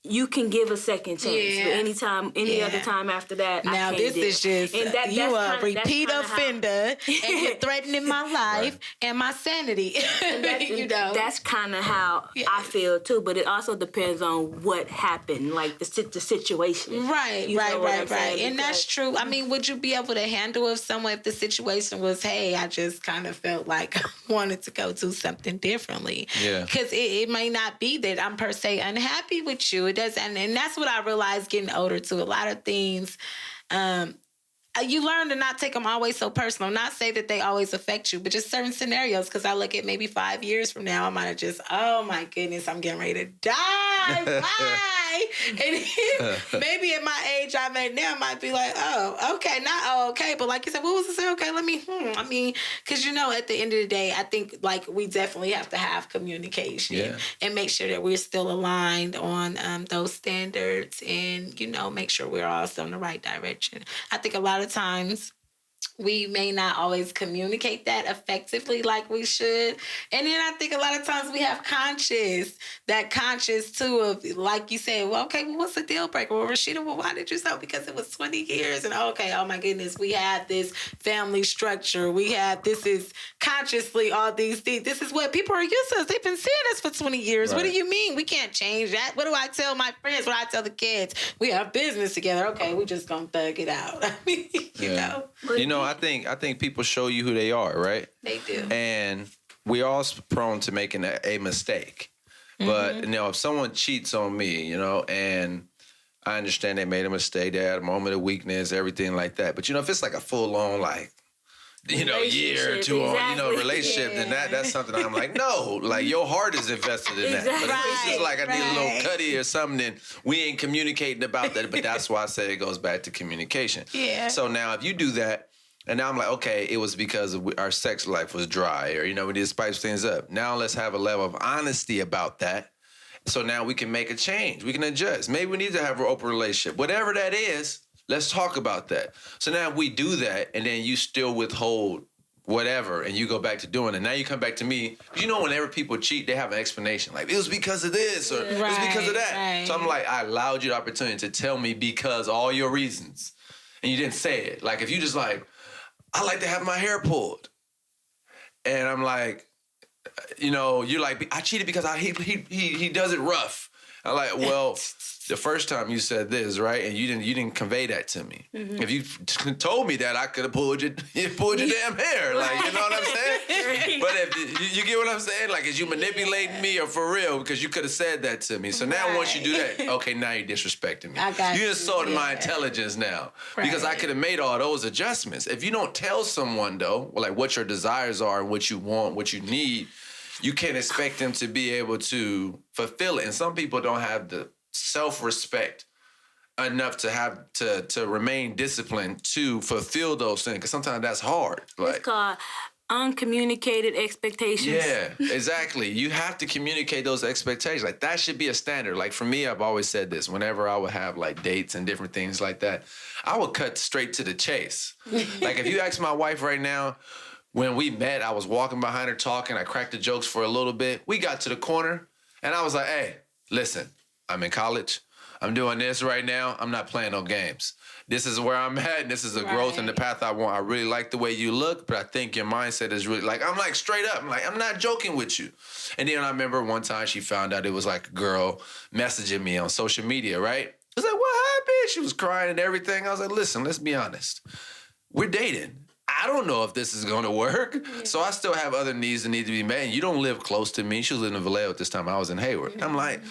you can give a second chance. But any other time after that, now I can't this do. is just And you a repeat offender, and you're threatening my life and my sanity. That's kind of how I feel too. But it also depends on what happened, the situation. Right. And that's true. I mean, would you be able to handle if the situation was, hey, I just kind of felt like I wanted to go do something differently? Yeah. Because it may not be that I'm per se unhappy with you. It does, and that's what I realized getting older too. A lot of things, you learn to not take them always so personal. Not say that they always affect you, but just certain scenarios. Because I look at maybe 5 years from now, I might have just, oh my goodness, I'm getting ready to die. Bye. And maybe at my age I'm at now, I might be like, oh, okay, not oh, okay, but like you said, what was it say? Okay, let me. I mean, because at the end of the day, I think we definitely have to have communication and make sure that we're still aligned on those standards, and make sure we're also in the right direction. I think a lot of times we may not always communicate that effectively like we should. And then I think a lot of times we have conscious too of, like you said, well, okay, well, what's the deal breaker? Well, Rashida, well, why did you say? Because it was 20 years. And okay, oh my goodness, we have this family structure. This is consciously all these things. This is what people are used to. They've been seeing us for 20 years. Right. What do you mean? We can't change that. What do I tell my friends? What do I tell the kids? We have business together. Okay, we just gonna thug it out. I mean, you know. I think people show you who they are, right? They do. And we're all prone to making a mistake. But, if someone cheats on me, and I understand they made a mistake, they had a moment of weakness, everything like that. But, if it's a full-on, year or two on, relationship, then that's something I'm like, no, your heart is invested in that. But if this is I need a little cutty or something, then we ain't communicating about that. But that's why I say it goes back to communication. Yeah. So now if you do that, and now I'm like, okay, it was because our sex life was dry, or, we need to spice things up. Now let's have a level of honesty about that. So now we can make a change. We can adjust. Maybe we need to have an open relationship. Whatever that is, let's talk about that. So now if we do that, and then you still withhold whatever, and you go back to doing it. Now you come back to me. Whenever people cheat, they have an explanation. It was because of this, or it was because of that. Right. So I'm like, I allowed you the opportunity to tell me because all your reasons. And you didn't say it. If you just I like to have my hair pulled. And I'm like, you're like, I cheated because he does it rough. I'm like, well, the first time you said this, right, and you didn't convey that to me. Mm-hmm. If you told me that, I could have pulled your damn hair. You know what I'm saying? Right. But if you get what I'm saying? Is you manipulating me or for real? Because you could have said that to me. So now once you do that, okay, now you're disrespecting me. I got you insulted my intelligence now. Right. Because I could have made all those adjustments. If you don't tell someone, though, what your desires are and what you want, what you need, you can't expect them to be able to fulfill it. And some people don't have the self-respect enough to have to remain disciplined to fulfill those things. Because sometimes that's hard. It's called Uncommunicated expectations. Yeah, exactly. You have to communicate those expectations. Like that should be a standard. Like for me, I've always said this. Whenever I would have like dates and different things like that, I would cut straight to the chase. Like if you ask my wife right now, when we met, I was walking behind her talking. I cracked the jokes for a little bit. We got to the corner and I was like, hey, listen, I'm in college. I'm doing this right now. I'm not playing no games. This is where I'm at. And this is the growth and the path I want. I really like the way you look, but I think your mindset is really like, I'm like straight up. I'm like, I'm not joking with you. And then I remember one time she found out it was like a girl messaging me on social media, right? I was like, what happened? She was crying and everything. I was like, listen, let's be honest. We're dating. I don't know if this is going to work. So I still have other needs that need to be met. And you don't live close to me. She was living in Vallejo at this time. I was in Hayward. I'm like,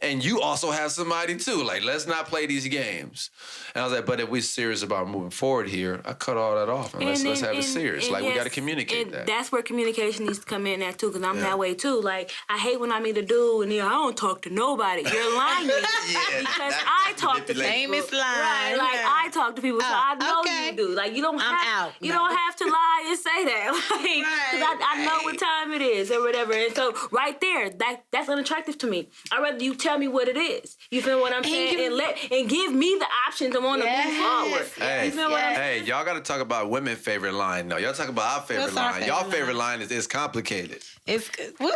and you also have somebody too. Like, let's not play these games. And I was like, but if we're serious about moving forward here, I cut all that off and let's have it serious. Like, we got to communicate that. That's where communication needs to come in at too, because I'm that way too. Like, I hate when I meet a dude and I don't talk to nobody. You're lying. Because I talk to people. Famous line. Right, like I talk to people, so I know you do. Like, you don't have to lie and say that. Like, cause I know what time it is or whatever. And so right there, that's unattractive to me. I'd rather you tell me what it is. You feel what I'm saying? And give me the option to want to move forward. Hey, you feel what I'm saying? hey, y'all got to talk about women's favorite line. No, y'all talk about our favorite line. Y'all favorite line is complicated. It's what?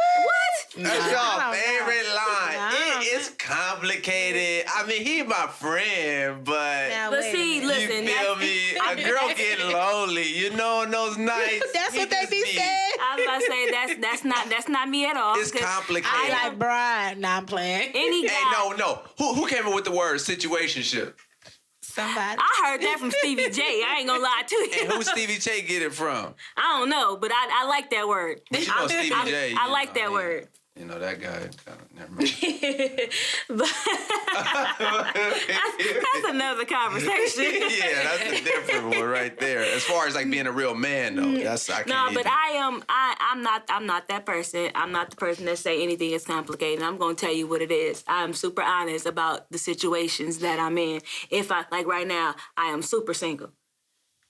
That's y'all favorite line. It is complicated. I mean, he my friend, but see, listen, you feel me? A girl getting lonely, you know, on those nights. That's what they be saying. I was about to say that's not me at all. It's complicated. I like Brian. Nah, I'm playing. Any guy. Hey, no. Who came up with the word situationship? Somebody. I heard that from Stevie J. I ain't gonna lie to you. And who Stevie J get it from? I don't know, but I like that word. But you know Stevie J. I like that word. You know, that guy, never mind. But that's another conversation. Yeah, that's a different one right there. As far as like being a real man, though, that's I can't. No, but even. I'm not that person. I'm not the person that say anything is complicated. I'm gonna tell you what it is. I'm super honest about the situations that I'm in. If I like right now, I am super single.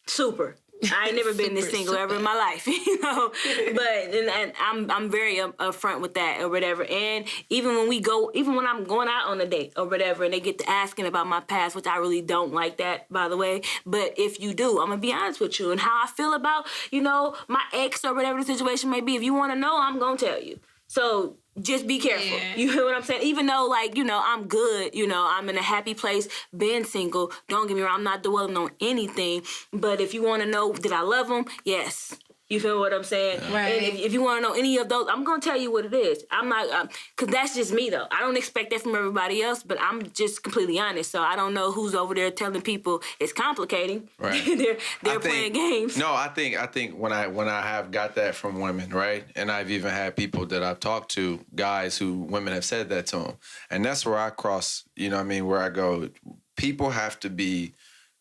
Super. I ain't never been this single ever in my life, you know. But and I'm very upfront with that or whatever. And even when I'm going out on a date or whatever, and they get to asking about my past, which I really don't like that, by the way. But if you do, I'm gonna be honest with you and how I feel about, you know, my ex or whatever the situation may be. If you want to know, I'm gonna tell you. So just be careful. Yeah. You hear what I'm saying? Even though, like, you know, I'm good, you know, I'm in a happy place being single. Don't get me wrong, I'm not dwelling on anything. But if you want to know, did I love him? Yes. You feel what I'm saying? Right. And if you want to know any of those, I'm going to tell you what it is. I'm not, because that's just me, though. I don't expect that from everybody else, but I'm just completely honest. So I don't know who's over there telling people it's complicating. Right. they're playing games. No, I think when I have got that from women, right? And I've even had people that I've talked to, guys who women have said that to them. And that's where I cross, you know what I mean, where I go, people have to be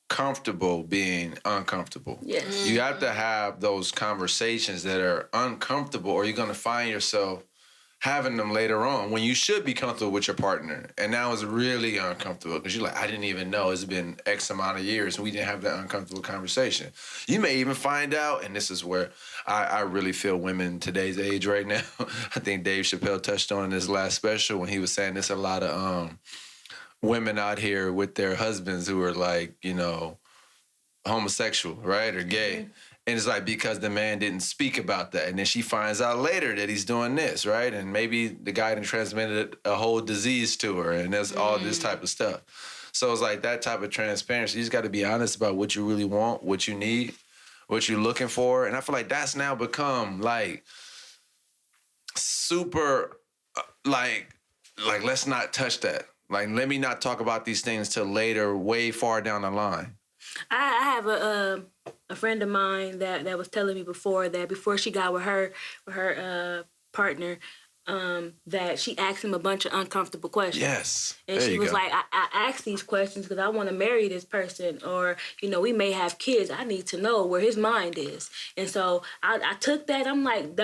comfortable being uncomfortable. Yes. Mm-hmm. You have to have those conversations that are uncomfortable, or you're going to find yourself having them later on when you should be comfortable with your partner. And now it's really uncomfortable because you're like, I didn't even know. It's been X amount of years and we didn't have that uncomfortable conversation. You may even find out, and this is where I really feel women today's age right now. I think Dave Chappelle touched on in his last special when he was saying there's a lot of women out here with their husbands who are like, you know, homosexual, right, or gay. Mm-hmm. And it's like because the man didn't speak about that. And then she finds out later that he's doing this, right? And maybe the guy done transmitted a whole disease to her and there's all this type of stuff. So it's like that type of transparency. You just got to be honest about what you really want, what you need, what you're looking for. And I feel like that's now become like super, like let's not touch that. Like, let me not talk about these things till later, way far down the line. I have a friend of mine that was telling me before she got with her partner, that she asked him a bunch of uncomfortable questions. Yes. And she was like, I asked these questions because I want to marry this person, or, you know, we may have kids. I need to know where his mind is. And so I took that. I'm like,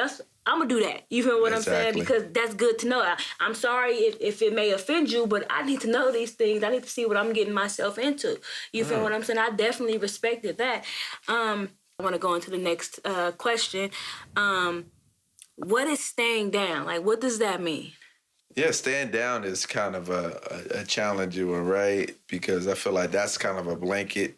I'm going to do that. You feel what I'm saying? Because that's good to know. I'm sorry if it may offend you, but I need to know these things. I need to see what I'm getting myself into. You feel what I'm saying? I definitely respected that. I want to go into the next question. What is staying down? Like, what does that mean? Yeah, staying down is kind of a challenging one, right? Because I feel like that's kind of a blanket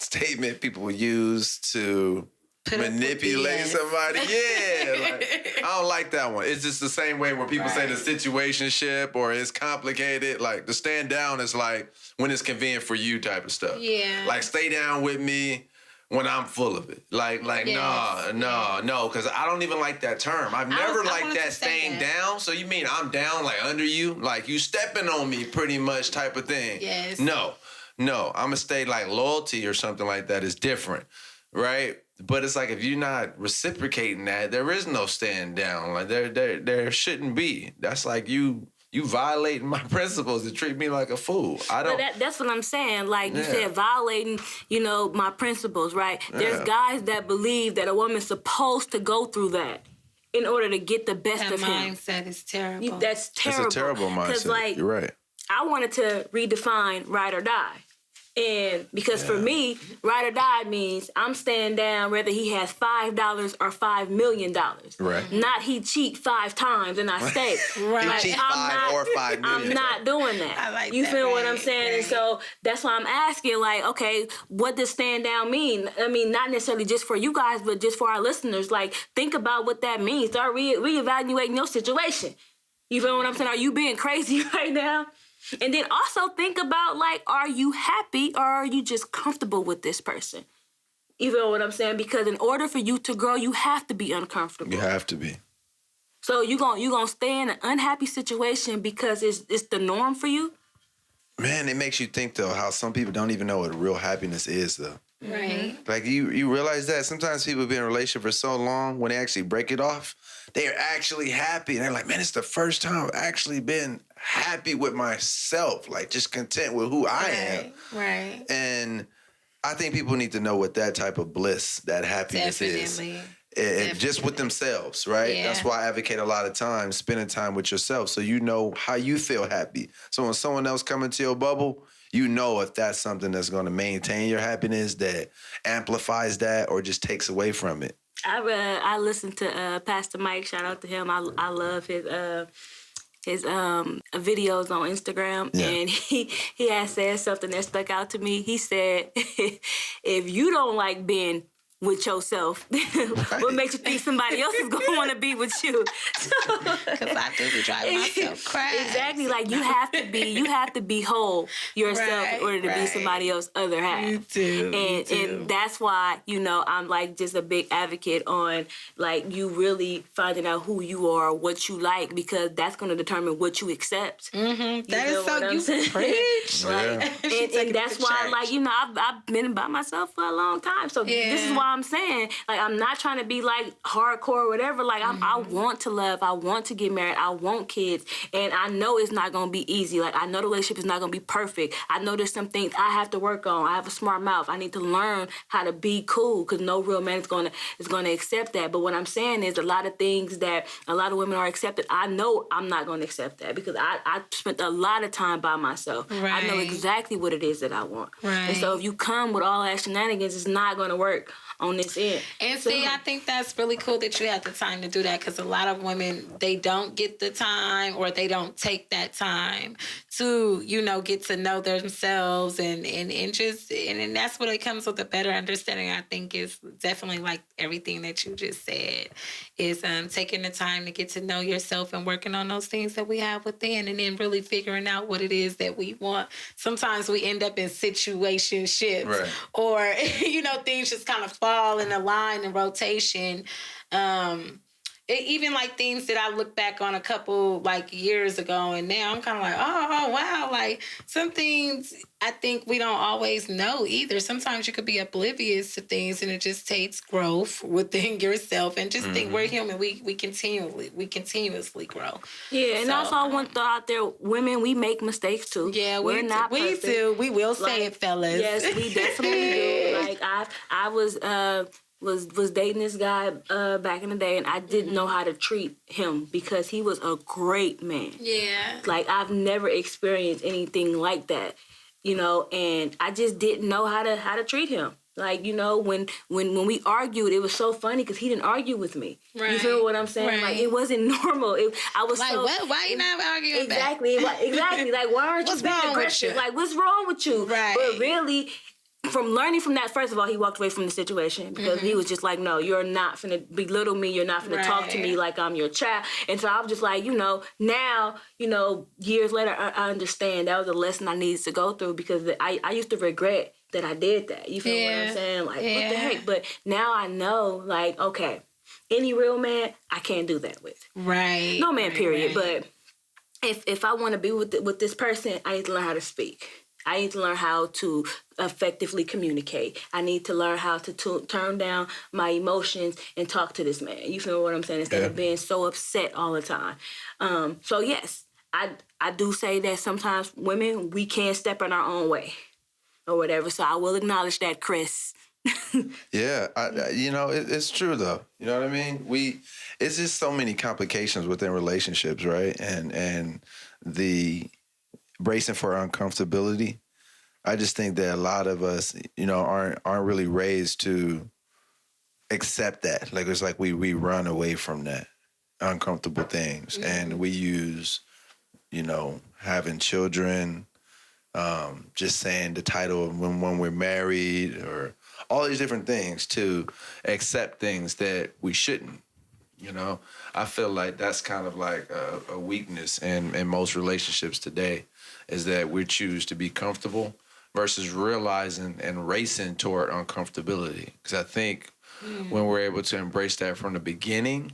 statement people use to manipulate somebody. Yeah, like, I don't like that one. It's just the same way where people say the situationship or it's complicated. Like the stand down is like when it's convenient for you type of stuff. Yeah. Like stay down with me when I'm full of it. Like no, because I don't even like that term. I've never liked that staying down. So you mean I'm down like under you? Like you stepping on me pretty much type of thing. Yes. No, I'm gonna stay like loyalty or something like that is different, right? But it's like if you're not reciprocating that, there is no stand down. Like there shouldn't be. That's like you violating my principles and treat me like a fool. I don't. But that's what I'm saying. Like you said, violating, my principles, right? There's guys that believe that a woman's supposed to go through that in order to get the best of him. That mindset is terrible. That's terrible. It's a terrible mindset. Because, like, you're right. I wanted to redefine ride or die. And because for me, ride or die means I'm staying down whether he has $5 or $5 million. Right. Not he cheat 5 times and I stay. Right. Like, He cheat 5 or 5 million. I'm not doing that. I like you that, feel what right, I'm saying? right. And so that's why I'm asking, like, okay, what does stand down mean? I mean, not necessarily just for you guys, but just for our listeners. Like, think about what that means. Start reevaluating your situation. You feel what I'm saying? Are you being crazy right now? And then also think about, like, are you happy or are you just comfortable with this person? You feel what I'm saying? Because in order for you to grow, you have to be uncomfortable. You have to be. So you gonna stay in an unhappy situation because it's the norm for you? Man, it makes you think, though, how some people don't even know what real happiness is, though. Right. Like, you realize that? Sometimes people be in a relationship for so long, when they actually break it off, they're actually happy. And they're like, man, it's the first time I've actually been happy with myself, like just content with who I am. Right. And I think people need to know what that type of bliss, that happiness is. And just with themselves, right? Yeah. That's why I advocate a lot of times spending time with yourself so you know how you feel happy. So when someone else comes into your bubble, you know if that's something that's going to maintain your happiness, that amplifies that, or just takes away from it. I listened to Pastor Mike. Shout out to him. I love his videos on Instagram, and he had said something that stuck out to me. He said, "If you don't like being with yourself, what makes you think somebody else is gonna want to be with you?" Because I do be driving myself crazy. Exactly. Like you have to be whole yourself in order to be somebody else's other half. You do. And that's why, I'm like just a big advocate on like you really finding out who you are, what you like, because that's gonna determine what you accept. Mm-hmm. That is so you preach. And that's why, like, I've been by myself for a long time. So this is why I'm saying, like, I'm not trying to be like hardcore or whatever. Like, I want to love, I want to get married, I want kids, and I know it's not gonna be easy. Like, I know the relationship is not gonna be perfect. I know there's some things I have to work on. I have a smart mouth. I need to learn how to be cool, because no real man is gonna accept that. But what I'm saying is, a lot of things that a lot of women are accepted, I know I'm not gonna accept that, because I spent a lot of time by myself. Right. I know exactly what it is that I want. Right. And so if you come with all that shenanigans, it's not gonna work on this end. And see, I think that's really cool that you have the time to do that, because a lot of women, they don't get the time, or they don't take that time to, get to know themselves and that's what it comes with a better understanding. I think is definitely like everything that you just said is taking the time to get to know yourself and working on those things that we have within, and then really figuring out what it is that we want. Sometimes we end up in situationships, right, or, things just kind of fall in a line and rotation. Even like things that I look back on a couple like years ago, and now I'm kind of like, oh wow, like some things I think we don't always know either. Sometimes you could be oblivious to things, and it just takes growth within yourself. And just think, we're human. We continuously grow. Yeah, and also I want to throw out there, women, we make mistakes too. Yeah, we're not perfect. We do. We will say it, fellas. Yes, we definitely do. Like I was dating this guy back in the day, and I didn't know how to treat him because he was a great man. Yeah. Like, I've never experienced anything like that, and I just didn't know how to treat him. Like, you know, when we argued, it was so funny because he didn't argue with me. Right. You feel what I'm saying? Right. Like, it wasn't normal. I was like, so... what? Why you not arguing exactly, back? Exactly. Like, why aren't you being aggressive? Like, what's wrong with you? Right. But really... From learning from that, first of all, he walked away from the situation because he was just like, no, you're not finna belittle me. You're not finna talk to me like I'm your child. And so I was just like, you know, now, you know, years later, I understand that was a lesson I needed to go through because I used to regret that I did that. You feel what I'm saying? Like, what the heck? But now I know, like, okay, any real man, I can't do that with. Right. No man, period. But if I want to be with this person, I need to learn how to speak. I need to learn how to effectively communicate. I need to learn how to turn down my emotions and talk to this man. You feel what I'm saying? Instead of being so upset all the time. So yes, I do say that sometimes women, we can step in our own way or whatever. So I will acknowledge that, Chris. Yeah, you know, it's true though. You know what I mean? It's just so many complications within relationships, right? And the bracing for uncomfortability. I just think that a lot of us, you know, aren't really raised to accept that. Like, it's like we run away from that uncomfortable things, and we use, you know, having children, just saying the title of when we're married, or all these different things to accept things that we shouldn't. You know, I feel like that's kind of like a weakness in most relationships today, is that we choose to be comfortable versus realizing and racing toward uncomfortability. Because I think when we're able to embrace that from the beginning,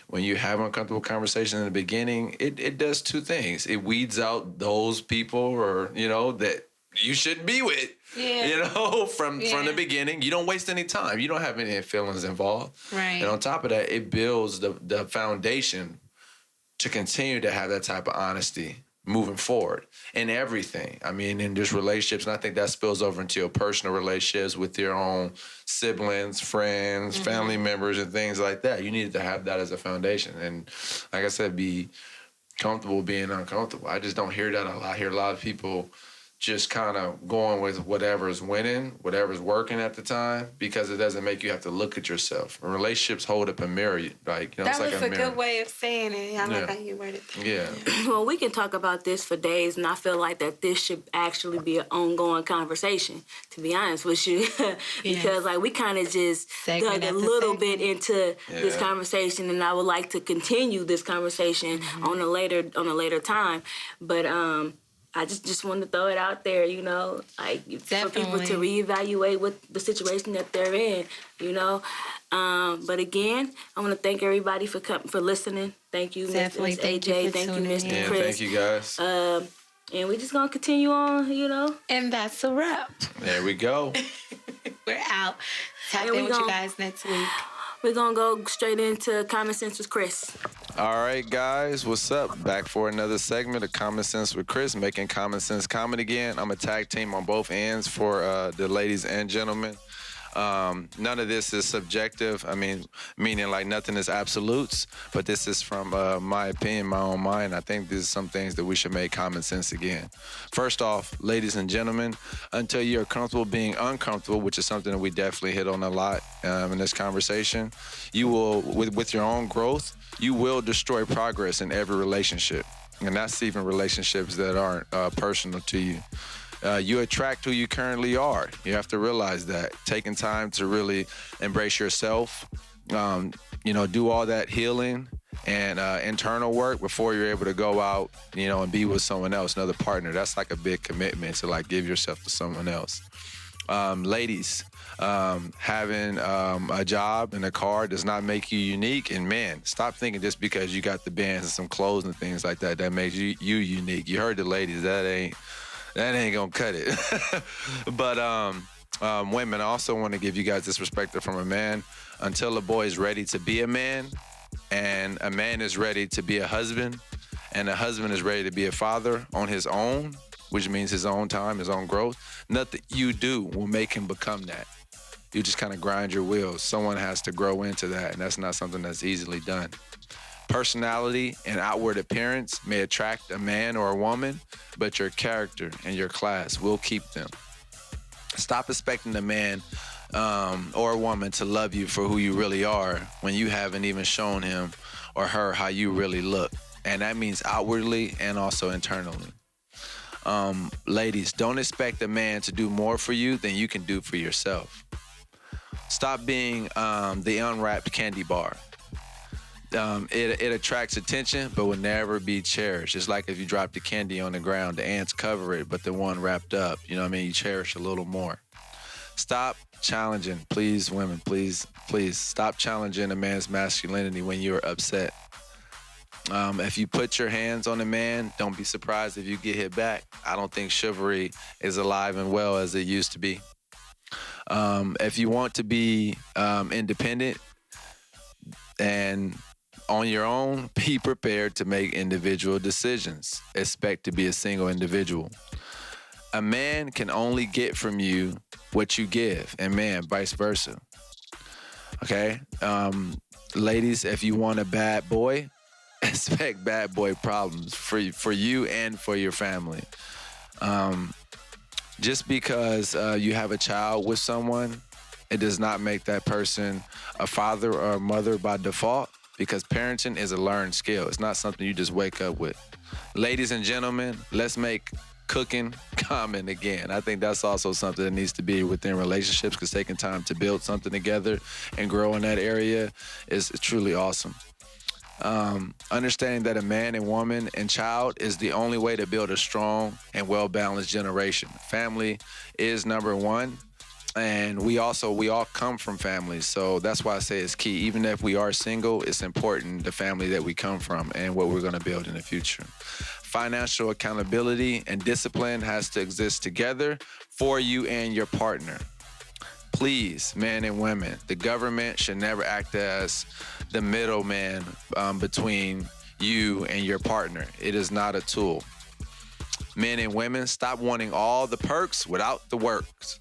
when you have uncomfortable conversation in the beginning, it does two things. It weeds out those people, or, you know, that you shouldn't be with. Yeah. You know, from the beginning, you don't waste any time. You don't have any feelings involved. Right. And on top of that, it builds the foundation to continue to have that type of honesty moving forward in everything. I mean, in just relationships, and I think that spills over into your personal relationships with your own siblings, friends, family members, and things like that. You need to have that as a foundation. And like I said, be comfortable being uncomfortable. I just don't hear that a lot. I hear a lot of people just kind of going with whatever's winning, whatever's working at the time, because it doesn't make you have to look at yourself. And relationships hold up a mirror, like, you know, that it's like was a a mirror. good way of saying it. I like how you worded it. Yeah. Well, we can talk about this for days, and I feel like that this should actually be an ongoing conversation, to be honest with you. Because like we kind of just dug a little bit into this conversation, and I would like to continue this conversation on a later time. But I just want to throw it out there, you know, like for people to reevaluate what the situation that they're in, you know. But again, I want to thank everybody for listening. Thank you, Miss AJ. Thank you, Mr. Chris. Thank you, guys. And we're just gonna continue on, you know. And that's a wrap. There we go. We're out. Tap in with you guys next week. We're going to go straight into Common Sense with Chris. All right, guys. What's up? Back for another segment of Common Sense with Chris, making common sense common again. I'm a tag team on both ends for the ladies and gentlemen. None of this is subjective. I mean, meaning like nothing is absolutes, but this is from my opinion, my own mind. I think these are some things that we should make common sense again. First off, ladies and gentlemen, until you're comfortable being uncomfortable, which is something that we definitely hit on a lot in this conversation, you will, with your own growth, you will destroy progress in every relationship. And that's even relationships that aren't personal to you. You attract who you currently are. You have to realize that. Taking time to really embrace yourself, you know, do all that healing and internal work before you're able to go out, you know, and be with someone else, another partner. That's like a big commitment to like give yourself to someone else. Ladies, having a job and a car does not make you unique. And man, stop thinking just because you got the bands and some clothes and things like that, that makes you unique. You heard the ladies, that ain't gonna cut it. But women, I also want to give you guys this perspective from a man. Until a boy is ready to be a man, and a man is ready to be a husband, and a husband is ready to be a father on his own, which means his own time, his own growth, nothing you do will make him become that. You just kind of grind your wheels. Someone has to grow into that, and that's not something that's easily done. Personality and outward appearance may attract a man or a woman, but your character and your class will keep them. Stop expecting a man or a woman to love you for who you really are when you haven't even shown him or her how you really look. And that means outwardly and also internally. Ladies, don't expect a man to do more for you than you can do for yourself. Stop being the unwrapped candy bar. It attracts attention, but will never be cherished. It's like if you drop the candy on the ground, the ants cover it, but the one wrapped up, you know what I mean? You cherish a little more. Stop challenging, please, women, please, stop challenging a man's masculinity when you're upset. If you put your hands on a man, don't be surprised if you get hit back. I don't think chivalry is alive and well as it used to be. If you want to be independent and on your own, be prepared to make individual decisions. Expect to be a single individual. A man can only get from you what you give, and man, vice versa. Okay? Ladies, if you want a bad boy, expect bad boy problems for you and for your family. Just because you have a child with someone, it does not make that person a father or a mother by default, because parenting is a learned skill. It's not something you just wake up with. Ladies and gentlemen, let's make cooking common again. I think that's also something that needs to be within relationships, because taking time to build something together and grow in that area is truly awesome. Understanding that a man and woman and child is the only way to build a strong and well-balanced generation. Family is number one. And we all come from families. So that's why I say it's key. Even if we are single, it's important the family that we come from and what we're going to build in the future. Financial accountability and discipline has to exist together for you and your partner. Please, men and women, the government should never act as the middleman between you and your partner. It is not a tool. Men and women, stop wanting all the perks without the works.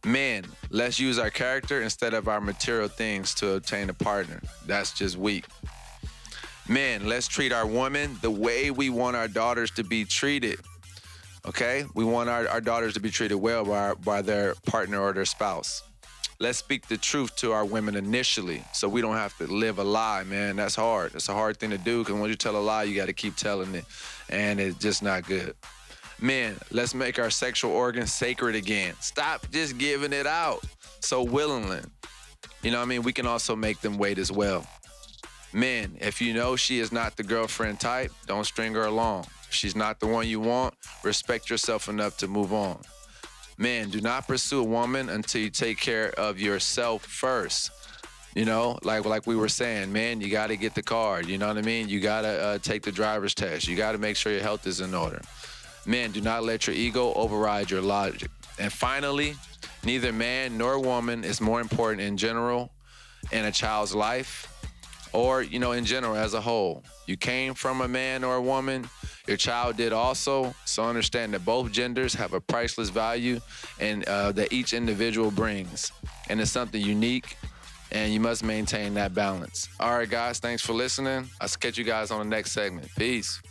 Men, let's use our character instead of our material things to obtain a partner. That's just weak. Men, let's treat our women the way we want our daughters to be treated. Okay? We want our daughters to be treated well by their partner or their spouse. Let's speak the truth to our women initially so we don't have to live a lie, man. That's hard. It's a hard thing to do, because when you tell a lie, you got to keep telling it, and it's just not good. Men, let's make our sexual organs sacred again. Stop just giving it out so willingly. You know what I mean? We can also make them wait as well. Men, if you know she is not the girlfriend type, don't string her along. If she's not the one you want, respect yourself enough to move on. Men, do not pursue a woman until you take care of yourself first. You know, like we were saying, man, you got to get the card. You know what I mean? You got to take the driver's test. You got to make sure your health is in order. Men, do not let your ego override your logic. And finally, neither man nor woman is more important in general in a child's life or, you know, in general as a whole. You came from a man or a woman. Your child did also. So understand that both genders have a priceless value and that each individual brings. And it's something unique, and you must maintain that balance. All right, guys, thanks for listening. I'll catch you guys on the next segment. Peace.